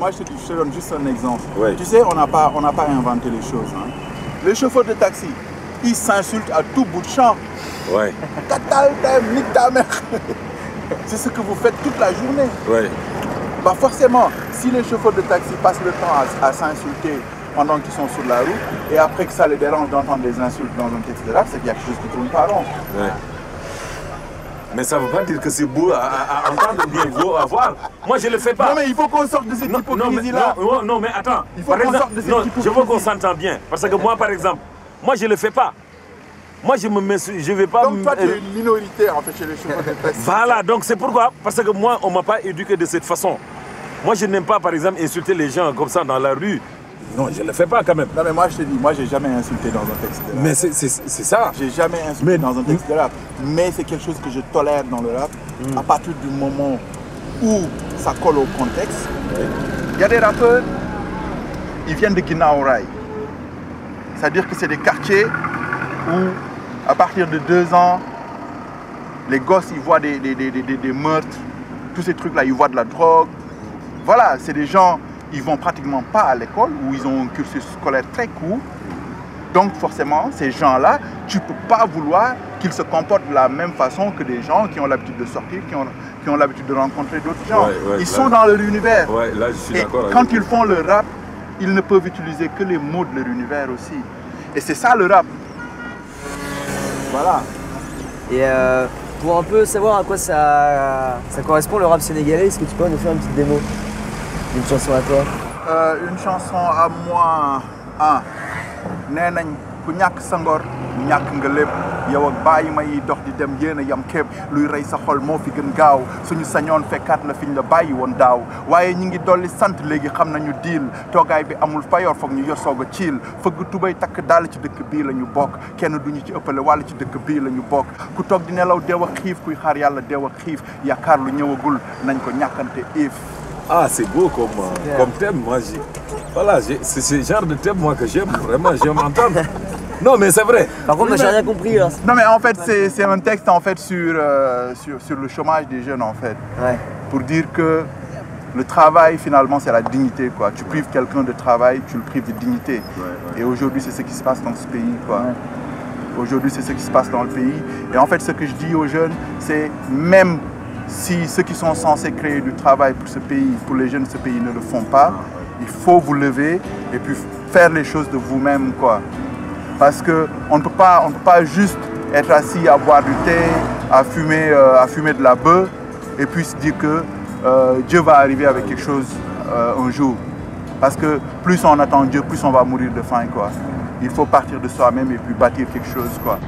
moi je te donne juste un exemple. Ouais. Tu sais, on n'a pas inventé les choses. Hein. Les chauffeurs de taxi, ils s'insultent à tout bout de champ. Ouais. Nique ta mère. C'est ce que vous faites toute la journée. Ouais. Bah forcément, si les chauffeurs de taxi passent le temps à s'insulter pendant qu'ils sont sur la route, et après que ça les dérange d'entendre des insultes dans un texte de rap, c'est qu'il y a quelque chose qui tourne pas rond. Ouais. Mais ça ne veut pas dire que c'est beau à entendre, bien beau à voir. Moi, je ne le fais pas. Non, mais il faut qu'on sorte de cette hypocrisie-là. Non, mais attends. Il faut qu'on sorte de cette hypocrisie. Je veux qu'on s'entende bien. Parce que moi, par exemple, moi, je ne le fais pas. Moi, je ne vais pas... Donc toi, tu es une minoritaire, en fait, chez les chauffeurs de taxi. Voilà, donc c'est pourquoi. Parce que moi, on ne m'a pas éduqué de cette façon. Moi, je n'aime pas, par exemple, insulter les gens comme ça dans la rue. Non, je ne le fais pas quand même. Non, mais moi, je te dis, moi, j'ai jamais insulté dans un texte de rap. Mais c'est ça. J'ai jamais insulté dans un texte de rap. Mais c'est quelque chose que je tolère dans le rap à partir du moment où ça colle au contexte. Il y a des rappeurs, ils viennent de Guinaw Rail. C'est-à-dire que c'est des quartiers où, à partir de 2 ans, les gosses, ils voient des meurtres, tous ces trucs-là, ils voient de la drogue. Voilà, c'est des gens, ils vont pratiquement pas à l'école, où ils ont un cursus scolaire très court. Donc forcément, ces gens-là, tu ne peux pas vouloir qu'ils se comportent de la même façon que des gens qui ont l'habitude de sortir, qui ont l'habitude de rencontrer d'autres gens. Ils sont dans leur univers. Ouais, là, je suis d'accord. Et quand ils font le rap, ils ne peuvent utiliser que les mots de leur univers aussi. Et c'est ça le rap. Voilà. Et pour un peu savoir à quoi ça correspond le rap sénégalais, est-ce que tu peux nous faire une petite démo d'une chanson à toi? Une chanson à moi. Nee nañ ku ñàkk sa ngor ñàkk nga lépp yow ak bàyyi ma yi dox di dem yéen a yam képp luy rey sa xol moo fi gën gaaw suñu sañoon fekkaat la fiñ la bàyyi woon daaw waaye ñi ngi dolli sant léegi xam nañu diil toogaay bi amul fayoor foog ñu yor soog a ciil fëgg tubay takk daal ci dëkk bii la ñu bokk kenn duñu ci ëppale wàll ci dëkk bii la ñu bokk ku toog di nelaw deew ak xiif kuy xaar yàlla deew ak xiif yaakaar lu ñëwagul nañ ko ñàkkante if. Ah, c'est beau comme thème. Moi, voilà, c'est ce genre de thème moi, que j'aime. Vraiment, j'aime entendre. Non, mais c'est vrai. Par contre, j'ai rien compris. Là. Non, mais en fait, c'est un texte en fait, sur le chômage des jeunes, en fait. Ouais. Pour dire que le travail, finalement, c'est la dignité. Quoi. Tu prives quelqu'un de travail, tu le prives de dignité. Et aujourd'hui, c'est ce qui se passe dans ce pays. Aujourd'hui, c'est ce qui se passe dans le pays. Et en fait, ce que je dis aux jeunes, c'est même si ceux qui sont censés créer du travail pour ce pays, pour les jeunes de ce pays ne le font pas, il faut vous lever et puis faire les choses de vous-même, quoi. Parce qu'on ne peut pas juste être assis à boire du thé, à fumer de la bœuf et puis se dire que Dieu va arriver avec quelque chose un jour. Parce que plus on attend Dieu, plus on va mourir de faim, quoi. Il faut partir de soi-même et puis bâtir quelque chose, quoi.